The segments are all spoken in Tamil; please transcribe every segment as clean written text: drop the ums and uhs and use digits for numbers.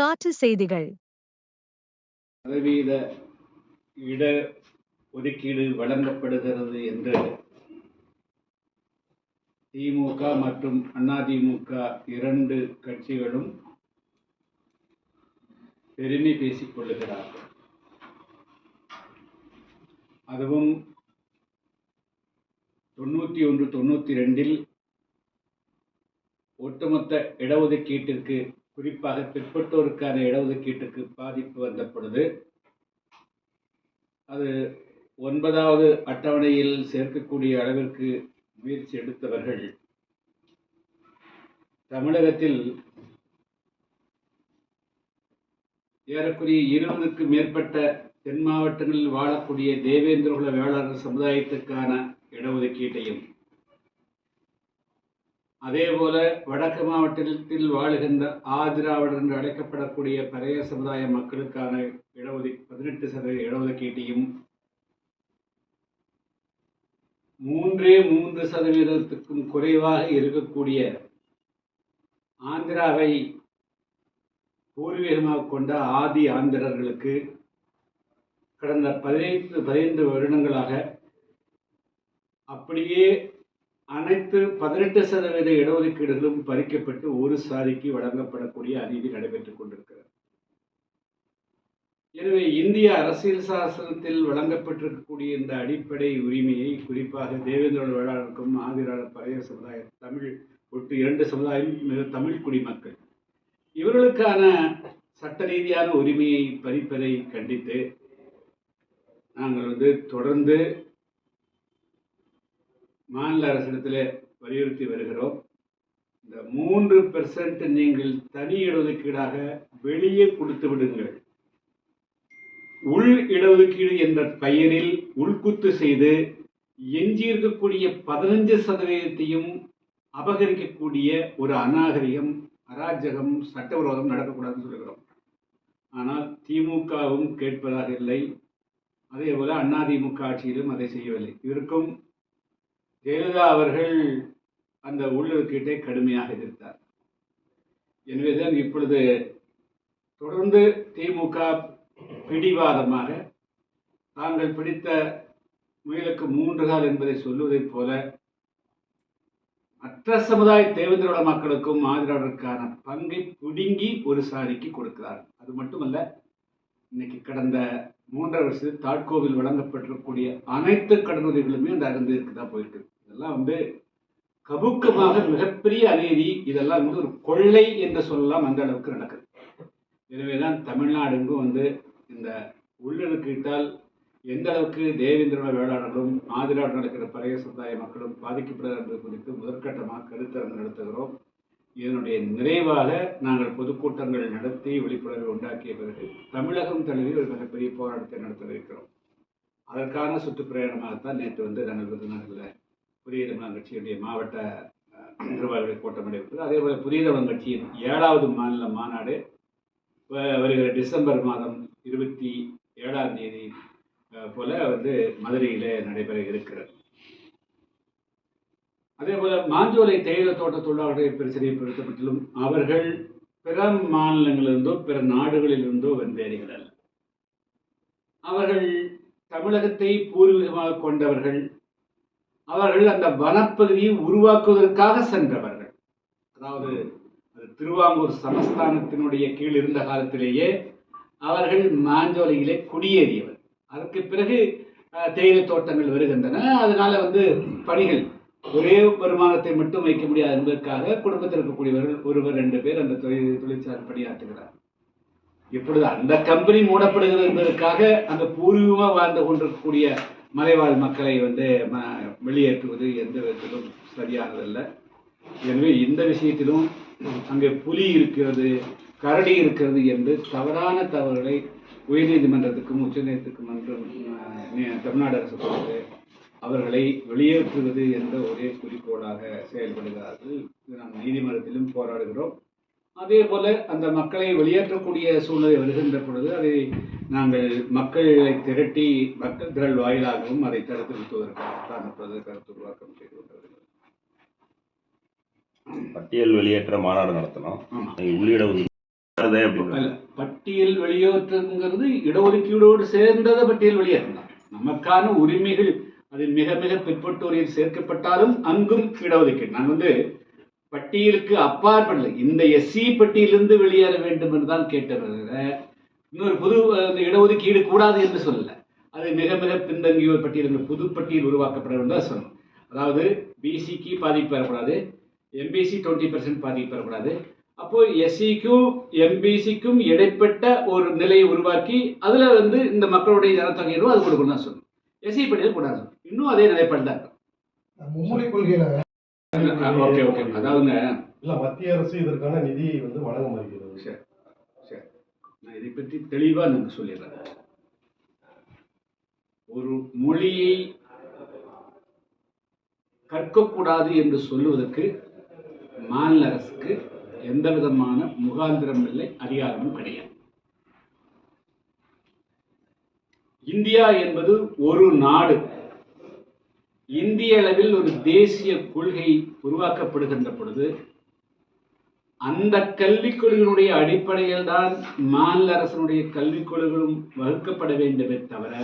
காற்று செய்திகள். சதவீத இட ஒதுக்கீடு வழங்கப்படுகிறது என்று திமுக மற்றும் அதிமுக இரண்டு கட்சிகளும் பெருமை பேசிக் கொள்ளுகிறார்கள். அதுவும் 91-92 ஒட்டுமொத்த இடஒதுக்கீட்டிற்கு, குறிப்பாக பிற்பட்டோருக்கான இடஒதுக்கீட்டுக்கு பாதிப்பு வந்த பொழுது அது 9வது அட்டவணையில் சேர்க்கக்கூடிய அளவிற்கு முயற்சி எடுத்தவர்கள் தமிழகத்தில் ஏறக்குறைய 20க்கு மேற்பட்ட தென் மாவட்டங்களில் வாழக்கூடிய தேவேந்திரகுல வேளாளர் சமுதாயத்துக்கான இடஒதுக்கீட்டையும், அதேபோல வடக்கு மாவட்டத்தில் வாழுகின்ற ஆதிராவிடர் என்று அழைக்கப்படக்கூடிய பழைய சமுதாய மக்களுக்கான 18% இடஒதுக்கீட்டையும் 3% குறைவாக இருக்கக்கூடிய ஆந்திராவை பூர்வீகமாக கொண்ட ஆதி ஆந்திரர்களுக்கு கடந்த 15 வருடங்களாக அப்படியே அனைத்து 18% இடஒதுக்கீடுகளும் பறிக்கப்பட்டு ஒரு சாதிக்கு வழங்கப்படக்கூடிய அநீதி நடைபெற்றுக் கொண்டிருக்கிறது. எனவே இந்திய அரசியல் சாசனத்தில் வழங்கப்பட்டிருக்கக்கூடிய இந்த அடிப்படை உரிமையை, குறிப்பாக தேவேந்திர வேளாளருக்கும் ஆதிராவிடர் பழைய சமுதாய தமிழ் ஒட்டு 2 சமுதாயம் தமிழ் குடிமக்கள், இவர்களுக்கான சட்ட ரீதியான உரிமையை பறிப்பதை கண்டித்து நாங்கள் தொடர்ந்து மாநில அரசிடத்தில் வலியுறுத்தி வருகிறோம். இந்த 3% நீங்கள் தனி இடஒதுக்கீடாக வெளியே கொடுத்து விடுங்கள். உள் இடஒதுக்கீடு என்ற பெயரில் உள்குத்து செய்து எஞ்சியிருக்கக்கூடிய 15%ஐயும் அபகரிக்கக்கூடிய ஒரு அநாகரிகம், அராஜகம், சட்டவிரோதம் நடக்கக்கூடாதுன்னு சொல்லுகிறோம். ஆனால் திமுகவும் கேட்பதாக இல்லை, அதே போல அதிமுக ஆட்சியிலும் அதை செய்யவில்லை. இதற்கும் ஜெயலலிதா அவர்கள் அந்த உள்ளொதுக்கீட்டை கடுமையாக எதிர்த்தார். எனவேதான் இப்பொழுது தொடர்ந்து திமுக பிடிவாதமாக தாங்கள் பிடித்த முயலுக்கு 3 கால் என்பதை சொல்லுவதைப் போல மற்ற சமுதாய தேவேந்திர மக்களுக்கும் ஆதரவிற்கான பங்கை பிடுங்கி ஒரு சாதிக்கு கொடுக்கிறார். அது மட்டுமல்ல, இன்னைக்கு கடந்த 3 வருஷத்தில் தாட்கோவில் வழங்கப்பட்டிருக்கக்கூடிய அனைத்து கடனுதவிகளுமே அந்த அருந்துக்கு தான் போயிருக்கு. இதெல்லாம் கபுக்கமாக மிகப்பெரிய அநீதி. இதெல்லாம் ஒரு கொள்ளை என்று சொல்லலாம், அந்த அளவுக்கு நடக்குது. எனவேதான் தமிழ்நாடுங்கும் இந்த உள்ளொதுக்கீட்டால் எந்த அளவுக்கு தேவேந்திர வேளாளர்களும் ஆதிராவிடர் நடக்கிற பழைய சமுதாய மக்களும் பாதிக்கப்படுகிறது என்பது குறித்து முதற்கட்டமாக கருத்தரங்கு நடத்துகிறோம். இதனுடைய நிறைவாக நாங்கள் பொதுக்கூட்டங்கள் நடத்தி விழிப்புணர்வை உண்டாக்கிய பிறகு தமிழகம் தழுவி ஒரு மிகப்பெரிய போராட்டத்தை நடத்த இருக்கிறோம். அதற்கான சுற்றுப்பிரயாணமாகத்தான் நேற்று நாங்கள் விருதுநகரில் புதிய தமிழகம் கட்சியுடைய மாவட்ட நிர்வாகிகள் கூட்டம் நடைபெற்றது. அதே போல புதிய தமிழகம் கட்சியின் 7வது மாநில மாநாடு வருகிற டிசம்பர் மாதம் 27ஆம் தேதி போல மதுரையில் நடைபெற இருக்கிறது. அதே போல மாஞ்சோலை தேயிலை தோட்ட தொழிலாளர்கள் பிரச்சனையை பொறுத்தப்பட்டிலும் அவர்கள் பிற மாநிலங்களிலிருந்தோ பிற நாடுகளிலிருந்தோ வந்தேறிகள் அல்ல. அவர்கள் தமிழகத்தை பூர்வீகமாக கொண்டவர்கள். அவர்கள் அந்த வனப்பகுதியை உருவாக்குவதற்காக சென்றவர்கள். அதாவது திருவாங்கூர் சமஸ்தானத்தினுடைய கீழ் இருந்த காலத்திலேயே அவர்கள் மாஞ்சோலையிலே குடியேறியவர். அதற்கு பிறகு தேயிலை தோட்டங்கள் வருகின்றன. அதனால பணிகள் ஒரே வருமானத்தை மட்டும் வைக்க முடியாது என்பதற்காக குடும்பத்தில் இருக்கக்கூடியவர்கள் 1-2 பேர் அந்த தொழிற்சாலை பணியாற்றுகிறார். இப்பொழுது அந்த கம்பெனி மூடப்படுகிறது என்பதற்காக அந்த பூர்வீகமாக வாழ்ந்து கொண்டிருக்கக்கூடிய மலைவாழ் மக்களை வெளியேற்றுவது எந்த விதத்திலும் சரியானதல்ல. எனவே இந்த விஷயத்திலும் அங்கே புலி இருக்கிறது, கரடி இருக்கிறது என்று தவறான தவறுகளை உயர்நீதிமன்றத்துக்கும் உச்சநீதிமன்றத்துக்கும் தமிழ்நாடு அரசு கொடுத்து அவர்களை வெளியேற்றுவது என்ற ஒரே குறிக்கோளாக செயல்படுகிறார்கள். நாம் நீதிமன்றத்திலும் போராடுகிறோம். அதே போல அந்த மக்களை வெளியேற்றக்கூடிய சூழ்நிலை வருகின்ற பொழுது அதை நாங்கள் மக்களை திரட்டி மக்கள் திரள் வாயிலாகவும் அதை தடுத்து நிறுத்துவதற்காகத்தான் அப்பொழுது கருத்து உருவாக்கம் செய்து கொண்டிருக்கிறது. பட்டியல் வெளியேற்ற மாநாடு நடத்தணும். உள்ளிட பட்டியல் வெளியேற்றங்கிறது இடஒதுக்கீடோடு சேர்ந்ததை பட்டியல் வெளியேற்றலாம். நமக்கான உரிமைகள் அது மிக மிக பிற்பட்டோரில் சேர்க்கப்பட்டாலும் அங்கும் இடஒதுக்கீடு. நான் பட்டியலுக்கு அப்பாற்படல, இந்த எஸ்சி பட்டியலிருந்து வெளியேற வேண்டும் என்று தான் கேட்டவர். இன்னொரு புது இடஒதுக்கீடு கூடாது என்று சொல்லல. அது மிக மிக பின்தங்கிய ஒரு பட்டியல், புது பட்டியல் உருவாக்கப்பட வேண்டும் தான் சொல்லணும். அதாவது பிசிக்கு பாதிப்பு பெறக்கூடாது, எம்பிசி 20% பாதிப்பு பெறக்கூடாது. அப்போ எஸ்சிக்கும் எம்பிசிக்கும் இடைப்பட்ட ஒரு நிலையை உருவாக்கி அதுல இந்த மக்களுடைய ஜனத்தொகையிலும் அது கொடுக்கணும் தான் சொல்லணும். எஸ்சி பட்டியல் கூடாது, இன்னும் அதே நிலைப்பாடு தான் இருக்கும். மும்மொழி கொள்கையில ஓகே ஓகே அதாவது இல்ல மத்திய அரசு இதற்கான நிதியை வழங்க மறுக்கிறது. சரி சரி, நான் இதை பற்றி தெளிவா நான் சொல்லிடுறேன். ஒரு மொழியை கற்கக்கூடாது என்று சொல்லுவதற்கு மாநில அரசுக்கு எந்த விதமான முகாந்திரம் இல்லை, அதிகாரமும் கிடையாது. இந்தியா என்பது ஒரு நாடு. இந்திய அளவில் ஒரு தேசிய கொள்கை உருவாக்கப்படுகின்ற பொழுது அந்த கல்விக் கொள்கையினுடைய அடிப்படையில் தான் மாநில அரசினுடைய கல்விக் கொள்கைகளும் வகுக்கப்பட வேண்டுமே தவிர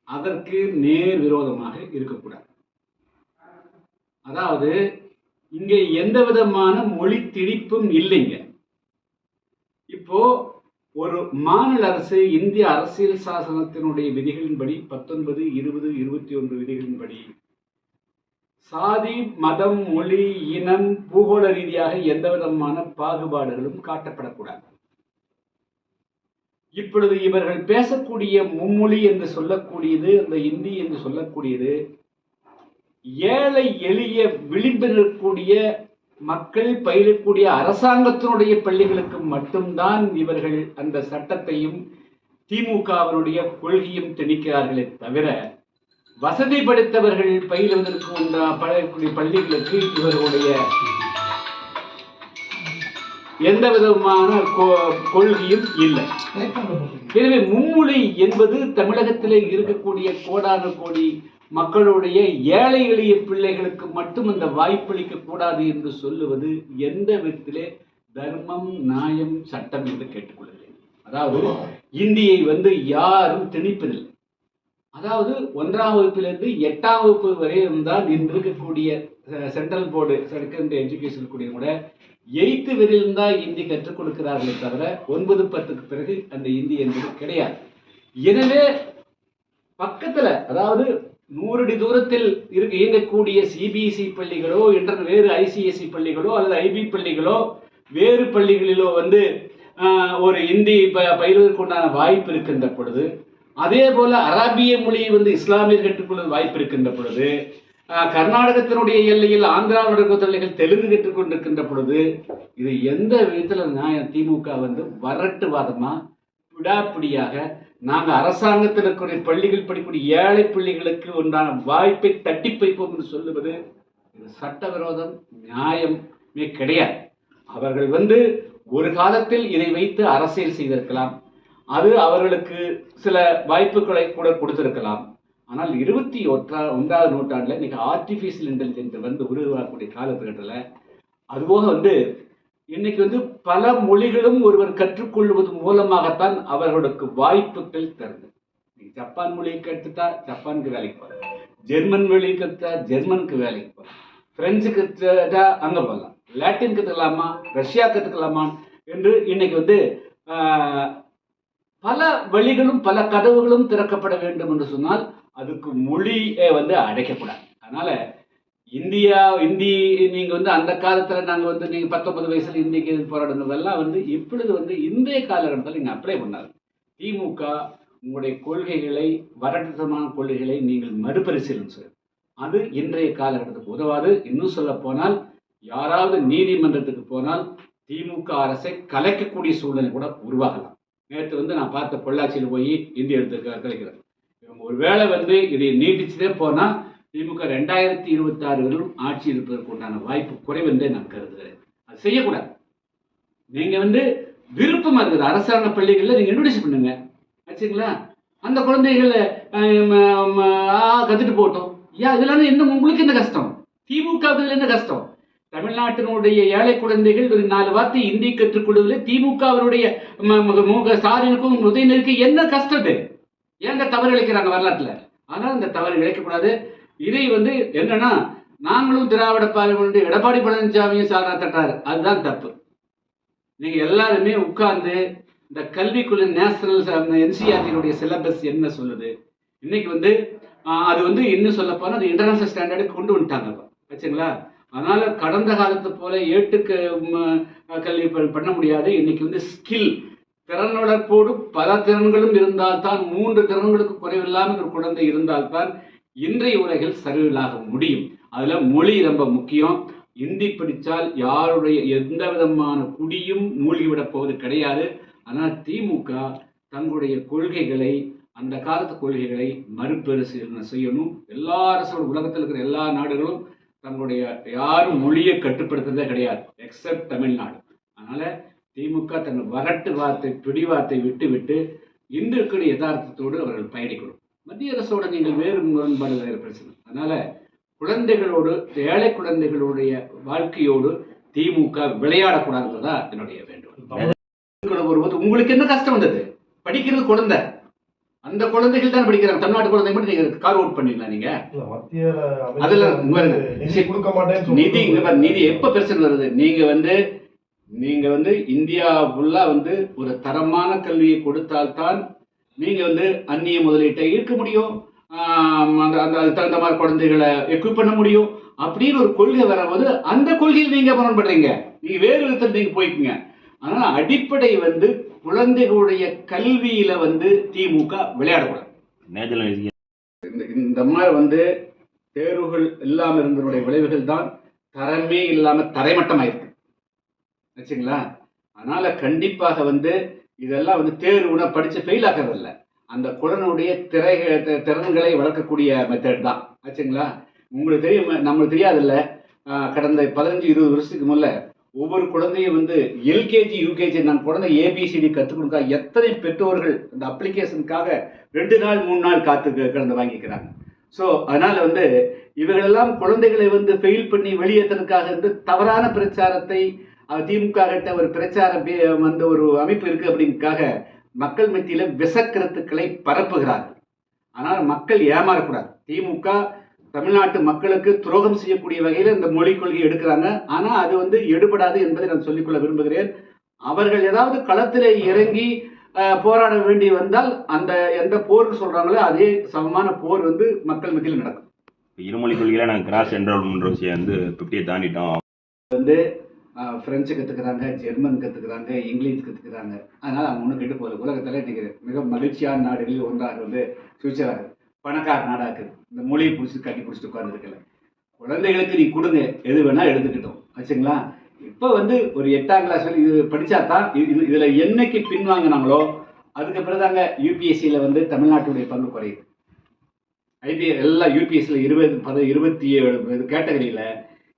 அதற்கு நேர் விரோதமாக இருக்கக்கூடாது. அதாவது இங்கே எந்த விதமான மொழி திணிப்பும் இல்லைங்க. இப்போ ஒரு மாநில அரசு இந்திய அரசியல் சாசனத்தினுடைய விதிகளின்படி 19, 20, 21 விதிகளின்படி சாதி, மதம், மொழி, இனம், பூகோள ரீதியாக எந்த விதமான பாகுபாடுகளும் காட்டப்படக்கூடாது. இப்பொழுது இவர்கள் பேசக்கூடிய மும்மொழி என்று சொல்லக்கூடியது, அந்த இந்தி என்று சொல்லக்கூடியது ஏழை எளிய விளிம்பில் இருக்கக்கூடிய மக்கள் பயிலக்கூடிய அரசாங்கத்தினுடைய பள்ளிகளுக்கு மட்டும்தான் இவர்கள் அந்த சட்டத்தையும் திமுகவினுடைய கொள்கையும் திணிக்கிறார்களே தவிர வசதி படைத்தவர்கள் பயிலுவதற்கு பழைய பள்ளிகளுக்கு இவர்களுடைய எந்த விதமான கொள்கையும் இல்லை. எனவே மும்மொழி என்பது தமிழகத்திலே இருக்கக்கூடிய கோடான கோடி மக்களுடைய ஏழை எளிய பிள்ளைகளுக்கு மட்டும் அந்த வாய்ப்பளிக்க கூடாது என்று சொல்லுவது எந்த விதத்திலே தர்மம், நியாயம், சட்டம் என்று கேட்டுக்கொள்கிறேன். அதாவது இந்தியை யாரும் திணிப்பதில்லை. அதாவது 1ஆம் வகுப்பிலிருந்து 8ஆம் வகுப்பு வரை தான் இன்று இருக்கக்கூடிய சென்ட்ரல் போர்டு செகண்டரி எஜுகேஷன் கூடிய கூட 8th வரையிலும் தான் இந்தி கற்றுக் கொடுக்கிறார்களே தவிர 9, 10க்கு பிறகு அந்த இந்தி என்பது கிடையாது. எனவே பக்கத்துல, அதாவது 100 அடி தூரத்தில் இயங்கக்கூடிய சிபிஎஸ்இ பள்ளிகளோ வேறு ஐசிஎஸ்இ பள்ளிகளோ அல்லது ஐபி பள்ளிகளோ வேறு பள்ளிகளிலோ ஒரு இந்தி பயிலுவதற்குண்டான வாய்ப்பு இருக்கின்ற பொழுது, அதே போல அரபிய மொழியை இஸ்லாமியர் கற்றுக்கொள்ள வாய்ப்பு இருக்கின்ற பொழுது, கர்நாடகத்தினுடைய எல்லையில் ஆந்திராவுடைய தொழில்கள் தெலுங்கு கற்றுக்கொண்டிருக்கின்ற பொழுது இது எந்த விதத்தில் நியாயம்? திமுக வரட்டுவாதமா விடாப்பிடியாக நாங்கள் அரசாங்கத்தில் இருக்கிற பள்ளிகள் படிக்கக்கூடிய ஏழை பள்ளிகளுக்கு உண்டான வாய்ப்பை தட்டி வைப்போம் என்று சொல்லுவது இது சட்டவிரோதம், நியாயமே கிடையாது. அவர்கள் ஒரு காலத்தில் இதை வைத்து அரசியல் செய்திருக்கலாம், அது அவர்களுக்கு சில வாய்ப்புகளை கூட கொடுத்திருக்கலாம். ஆனால் 21ஆம் நூற்றாண்டில் இன்னைக்கு ஆர்டிஃபிஷியல் இன்டெலிஜென்ஸ் உருவாக்கக்கூடிய காலகட்டத்தில் அதுபோக இன்னைக்கு பல மொழிகளும் ஒருவர் கற்றுக்கொள்வது மூலமாகத்தான் அவர்களுக்கு வாய்ப்புகள் தருது. ஜப்பான் மொழியை கற்றுட்டா ஜப்பானுக்கு வேலைக்கு போகலாம், ஜெர்மன் மொழியை கற்றுட்டா ஜெர்மனுக்கு வேலைக்கு போகலாம், பிரெஞ்சு கற்றுட்டா அங்கே போகலாம், லாட்டின் கற்றுக்கலாமா, ரஷ்யா கற்றுக்கலாமா என்று இன்னைக்கு பல வழிகளும் பல கதவுகளும் திறக்கப்பட வேண்டும் என்று சொன்னால் அதுக்கு மொழியை அடைக்கக்கூடாது. அதனால இந்தி நீங்க அந்த காலத்துல நாங்க நீங்க 19 வயசுல இந்திக்கு போராடுனதெல்லாம் இப்பொழுது இன்றைய காலகட்டத்தில் நீங்க அப்ளை பண்ணாது. திமுக உங்களுடைய கொள்கைகளை, வரட்டுத்தனமான கொள்கைகளை நீங்கள் மறுபரிசீலனை செய்யும். அது இன்றைய காலகட்டத்துக்கு உதவாது. இன்னும் சொல்ல போனால் யாராவது நீதிமன்றத்துக்கு போனால் திமுக அரசை கலைக்கக்கூடிய சூழ்நிலை கூட உருவாகலாம். நேற்று நான் பார்த்த பொள்ளாச்சியில் போய் இந்தி எடுத்து கலைக்கிறேன். இவங்க ஒருவேளை இதை நீட்டிச்சுட்டே போனா திமுக 2026 வரையும் ஆட்சி இருப்பதற்கு உண்டான வாய்ப்பு குறைவென்றே நான் கருதுகிறேன். அது செய்யக்கூடாது. நீங்க விருப்பமா இருக்குது அரசாங்க பள்ளிகளில் நீங்க இன்ட்ரோடியூஸ் பண்ணுங்க, ஆச்சுங்களா? அந்த குழந்தைகளை கத்துட்டு போட்டோம். இதெல்லாம் என்ன உங்களுக்கு என்ன கஷ்டம்? திமுக என்ன கஷ்டம்? தமிழ்நாட்டினுடைய ஏழை குழந்தைகள் ஒரு 4 வார்த்தை இந்தி கற்றுக்கொள்வதில் திமுகவினுடைய முக ஸ்டாலினுக்கும் உதயநிதிக்கு என்ன கஷ்டது? ஏங்க தவறு இழைக்கிறாங்க வரலாற்றுல? ஆனால் இந்த தவறு இழைக்கக்கூடாது. இதை வந்து என்னன்னா, நாங்களும் திராவிட பார்வையுடைய எடப்பாடி பழனிசாமியும் சாதனை தட்டாரு, அதுதான் தப்பு. நீங்க எல்லாருமே உட்கார்ந்து இந்த கல்விக்குள்ள நேஷனல் என்சிஆர்டியினுடைய சிலபஸ் என்ன சொல்லுது, இன்னைக்கு வந்து அது வந்து இன்னும் சொல்ல போனால் அது இன்டர்நேஷனல் ஸ்டாண்டர்டுக்கு கொண்டு வந்துட்டாங்க ஆச்சுங்களா. அதனால கடந்த காலத்து போல ஏட்டுக்கு கல்வி பண்ண முடியாது. இன்னைக்கு வந்து ஸ்கில் திறன் வளர்ப்போடு பல திறன்களும் இருந்தால்தான், 3 திறன்களுக்கு குறைவில்லாமல் ஒரு குழந்தை இருந்தால்தான் இன்றைய உலகில் சரிவிலாக முடியும். அதுல மொழி ரொம்ப முக்கியம். இந்தி படித்தால் யாருடைய எந்த விதமான குடியும் மூழ்கிவிடப் போவது கிடையாது. ஆனால் திமுக தங்களுடைய கொள்கைகளை, அந்த காலத்து கொள்கைகளை மறுபரிசீலனை செய்யணும். எல்லா அரசோட உலகத்தில் இருக்கிற எல்லா நாடுகளும் தங்களுடைய யாரும் மொழியை கட்டுப்படுத்துறதே கிடையாது, எக்ஸப்ட் தமிழ்நாடு. அதனால திமுக தன் வரட்டு வார்த்தை பிடிவார்த்தை விட்டு விட்டு இன்று இருக்கிற யதார்த்தத்தோடு அவர்கள் பயணிக்கணும். மத்திய அரசோட நீங்கள் வேறு முரண்பாடுகள் ஏற்படுத்தணும். அதனால குழந்தைகளோடு, ஏழை குழந்தைகளுடைய வாழ்க்கையோடு திமுக விளையாடக்கூடாதுன்றதா என்னுடைய வேண்டுகோள். வரும்போது உங்களுக்கு என்ன கஷ்டம் வந்தது? படிக்கிறது குழந்தை, அந்த குழந்தைகள் தான் படிக்கிறாங்க. தமிழ்நாட்டு குழந்தை மட்டும் நீங்க கார் அவுட் பண்ணிடலாம். நீங்க நிதி எப்ப பிரச்சனை வருது? நீங்க வந்து இந்தியா ஃபுல்லா வந்து ஒரு தரமான கல்வியை கொடுத்தால்தான் நீங்க வந்து அந்நிய முதலீட்டை ஈர்க்க முடியும், அதுக்கு தகுந்த மாதிரி குழந்தைகளை எக்யூப் பண்ண முடியும். அப்படின்னு ஒரு கொள்கை வரும்போது அந்த கொள்கையில் நீங்க முரண்படுறீங்க, நீங்க வேறு விதத்தில் நீங்க போய்க்குங்க. அதனால அடிப்படை வந்து குழந்தைகளுடைய கல்வியில வந்து திமுக விளையாடக்கூடாது. இந்த மாதிரி வந்து தேர்வுகள் இல்லாம இருந்தனுடைய விளைவுகள் தான் தரமே இல்லாம தரைமட்டமாயிருக்கு வச்சுங்களா. அதனால கண்டிப்பாக வந்து இதெல்லாம் வந்து தேர்வுனா படிச்சு ஃபெயில் ஆகிறது இல்லை, அந்த குழந்தையுடைய திறன்களை வளர்க்கக்கூடிய மெத்தட் தான் ஆச்சுங்களா. உங்களுக்கு தெரியும், நம்மளுக்கு தெரியாதுல்ல, கடந்த 15-20 வருஷத்துக்கு முன்ன ஒவ்வொரு குழந்தையும் வந்து எல்கேஜி யூகேஜி நான் குழந்தை ஏபிசிடி கற்றுக் கொடுக்க எத்தனை பெற்றோர்கள் அந்த அப்ளிகேஷனுக்காக 2 நாள் 3 நாள் காத்து கிடந்து வாங்கிக்கிறாங்க. ஸோ அதனால வந்து இவர்களெல்லாம் குழந்தைகளை வந்து ஃபெயில் பண்ணி வெளியேற்றதுக்காக வந்து தவறான பிரச்சாரத்தை திமுக கிட்ட ஒரு பிரச்சாரம் வந்து ஒரு அமைப்பு இருக்கு அப்படிங்கிறதுக்காக மக்கள் மத்தியில விஷக்கருத்துக்களை பரப்புகிறார்கள். ஆனால் மக்கள் ஏமாறக்கூடாது. திமுக தமிழ்நாட்டு மக்களுக்கு துரோகம் செய்யக்கூடிய வகையில் இந்த மொழிக் கொள்கையை எடுக்கிறாங்க. ஆனால் அது வந்து எடுபடாது என்பதை நான் சொல்லிக்கொள்ள விரும்புகிறேன். அவர்கள் ஏதாவது களத்தில் இறங்கி போராட வேண்டி வந்தால் அந்த எந்த போர்னு சொல்றாங்களோ அதே சமமான போர் வந்து மக்கள் மத்தியில் நடக்கும். இருமொழி கொள்கையில நாங்கள் கிராஸ் என்ரோல்மெண்ட் விஷயம் வந்து 50 தாண்டிட்டோம். வந்து பிரெஞ்சு கற்றுக்கிறாங்க, ஜெர்மன் கற்றுக்கிறாங்க, இங்கிலீஷ் கற்றுக்கிறாங்க. அதனால் அவங்க ஒன்றும் கெட்டு போகுது. உலகத்தில் இன்றைக்கி மிக மகிழ்ச்சியான நாடுகளில் ஒன்றாக வந்து ஃபியூச்சராக பணக்கார நாடாக்குது. இந்த மொழியை பிடிச்சி கட்டி பிடிச்சிட்டு உட்காந்துருக்கல. குழந்தைகளுக்கு நீ கொடுங்க, எது வேணால் எடுத்துக்கிட்டோம் வச்சுங்களா. இப்போ வந்து ஒரு 8ஆம் கிளாஸ் வரை இது படித்தா தான் இதில் என்னைக்கு பின்வாங்கினாங்களோ அதுக்கு பிறதாங்க யூபிஎஸ்சியில் வந்து தமிழ்நாட்டுடைய பங்கு குறையுது. எல்லா யூபிஎஸ்சியில் 27 கேட்டகரியில்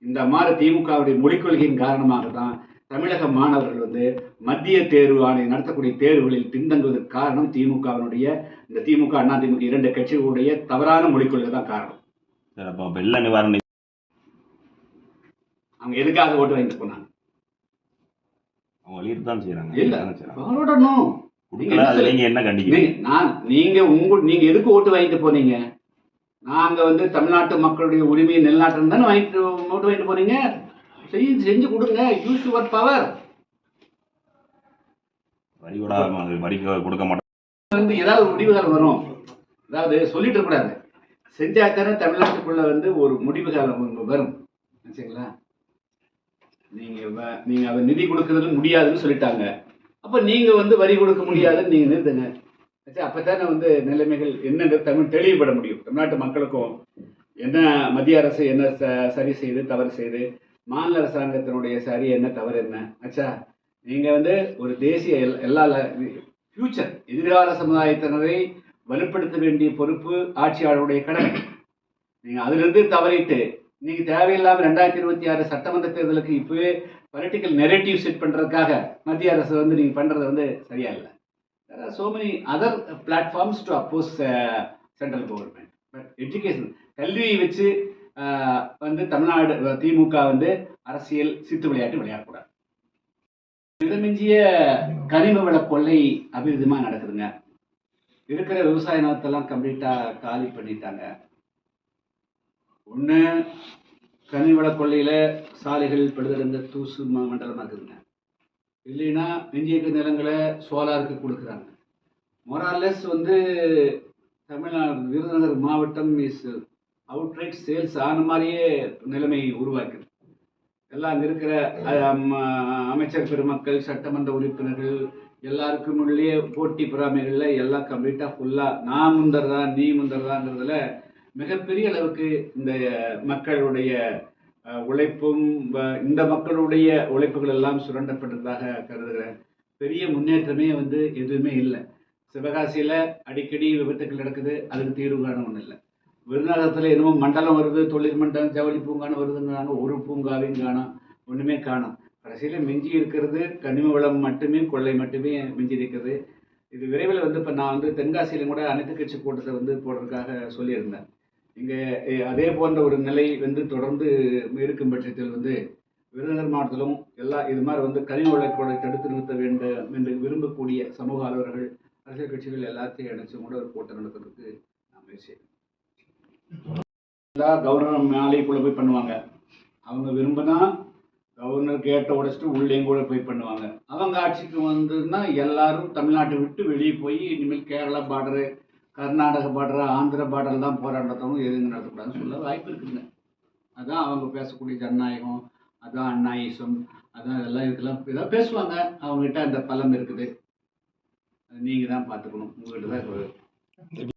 இந்த மாதிரி திமுகவுடைய மொழிக் கொள்கையின் காரணமாக தான் தமிழக மாணவர்கள் வந்து மத்திய தேர்வு ஆணையம் நடத்தக்கூடிய தேர்வுகளில் பின்தங்குவதற்கு காரணம் திமுகவினுடைய இந்த திமுக அண்ணா திமுக 2 கட்சிகளுடைய தவறான மொழிக் கொள்கை தான் காரணம். வெள்ள நிவாரண அவங்க எதுக்காக ஓட்டு வாங்கிட்டு போனாங்க? அவங்க வலியுறுத்தான் செய்யறாங்க. இல்ல அவரோடணும் நீங்க என்ன கண்டிக்கிறீங்க? நீங்க எதுக்கு ஓட்டு வாங்கிட்டு போனீங்க? நாங்க வந்து தமிழ்நாட்டு மக்களுடைய உரிமையை நிலநாட்டம் தானே ஓட்டு வாங்கிட்டு போனீங்க. செஞ்சு கொடுங்க, யூஸ் யுவர் பவர். வரி கொடுக்க மாட்டோம் வந்து ஏதாவது முடிவுகள் வரும், அதாவது சொல்லிட்டு கூடாது, செஞ்சாத்தானே தமிழ்நாட்டுக்குள்ள வந்து ஒரு முடிவு காலம் வரும் சரிங்களா. நீங்க அதை நிதி கொடுக்கறதுன்னு முடியாதுன்னு சொல்லிட்டாங்க. அப்ப நீங்க வந்து வரி கொடுக்க முடியாதுன்னு நீங்க நிறுத்துங்க. அப்பதானே வந்து நிலைமைகள் என்னங்க தமிழ் தெளிவுபட முடியும். தமிழ்நாட்டு மக்களுக்கும் என்ன மத்திய அரசு என்ன சரி செய்து தவறு செய்து, மாநில அரசாங்கத்தினுடைய சரி என்ன தவறு என்ன ஆச்சா. நீங்க வந்து ஒரு தேசிய எல்லா ஃபியூச்சர் எதிர்கால சமுதாயத்தினரை வலுப்படுத்த வேண்டிய பொறுப்பு ஆட்சியாளருடைய கடமை. நீங்க அதிலிருந்து தவறிட்டு நீங்க தேவையில்லாம 2026 சட்டமன்ற தேர்தலுக்கு இப்பவே பொலிட்டிக்கல் நெரேட்டிவ் செட் பண்றதுக்காக மத்திய அரசு வந்து நீங்க பண்றது வந்து சரியா இல்லை. There are so many other platforms to oppose central government. But education, கல்வியை வச்சு வந்து தமிழ்நாடு திமுக வந்து அரசியல் சித்து விளையாட்டு விளையாடக்கூடாது. மிதமிஞ்சிய கனிம வள கொள்ளை அபிவிதமாக நடக்குதுங்க. இருக்கிற விவசாய நிலத்தெல்லாம் கம்ப்ளீட்டாக காலி பண்ணிட்டாங்க. ஒன்று கனிம வள கொள்ளையில் சாலைகள் பழுதடைந்த தூசு மண்டலமாக இருக்குதுங்க. இல்லைன்னா எஞ்சிய நிலங்களை சோலாருக்கு கொடுக்குறாங்க. மொராலஸ் வந்து தமிழ்நாடு விருதுநகர் மாவட்டம் இஸ் அவுட்ரைட் சேல்ஸ் ஆன மாதிரியே நிலைமை உருவாக்குது. எல்லாம் அங்கே இருக்கிற அமைச்சர் பெருமக்கள், சட்டமன்ற உறுப்பினர்கள் எல்லாருக்கும் உள்ளே போட்டி பொறாமைகளில் எல்லாம் கம்ப்ளீட்டாக ஃபுல்லாக நான் முந்தர்தான் நீ முந்தர்தாங்கிறதுல மிகப்பெரிய அளவுக்கு இந்த மக்களுடைய உழைப்பும் இந்த மக்களுடைய உழைப்புகள் எல்லாம் சுரண்டப்பட்டதாக கருதுகிறேன். பெரிய முன்னேற்றமே வந்து எதுவுமே இல்லை. சிவகாசியில் அடிக்கடி விபத்துக்கள் நடக்குது, அதுக்கு தீர்வு காண ஒன்றும் இல்லை. விருதுநகரத்தில் என்னமோ மண்டலம் வருது, தொழில் மண்டலம், ஜவுளி பூங்கான்னு வருதுங்கிறாங்க. ஒரு பூங்காவையும் காணும், ஒன்றுமே காணும். கடைசியில் மிஞ்சி இருக்கிறது கனிம வளம் மட்டுமே, கொள்ளை மட்டுமே மிஞ்சி இருக்கிறது. இது விரைவில் வந்து இப்போ நான் வந்து தென்காசியிலும் கூட அனைத்து கட்சி கூட்டத்தை வந்து போடுறதுக்காக சொல்லியிருந்தேன். இங்கே அதே போன்ற ஒரு நிலை வந்து தொடர்ந்து இருக்கும் பட்சத்தில் வந்து விருதுநகர் மாவட்டத்திலும் இது மாதிரி வந்து கனிம வளத்தை தடுத்து நிறுத்த வேண்டும் என்று விரும்பக்கூடிய சமூக ஆர்வலர்கள், அரசியல் கட்சிகள் எல்லாத்தையும் இணைச்சு கூட ஒரு கூட்டம் நடத்துறதுக்கு நான் முயற்சி செய்வேன். கவர்னர் மேலேக்குள்ளே போய் பண்ணுவாங்க. அவங்க விரும்பினா கவர்னர் கேட்ட உடைச்சிட்டு உள்ளேயும் கூட போய் பண்ணுவாங்க. அவங்க ஆட்சிக்கு வந்துன்னா எல்லாரும் தமிழ்நாட்டை விட்டு வெளியே போய் இனிமேல் Kerala border, Karnataka border, Andhra border தான் போராட்டத்தவும் எதுவும் நடத்தக்கூடாதுன்னு சொல்ல வாய்ப்பு இருக்குதுங்க. அதான் அவங்க பேசக்கூடிய ஜனநாயகம், அதான் அண்ணாயிசம், அதான் இதெல்லாம் இதுக்கெல்லாம் இதாக பேசுவாங்க. அவங்ககிட்ட அந்த பலம் இருக்குது. நீங்கள் தான் பார்த்துக்கணும். உங்கள்கிட்ட தான்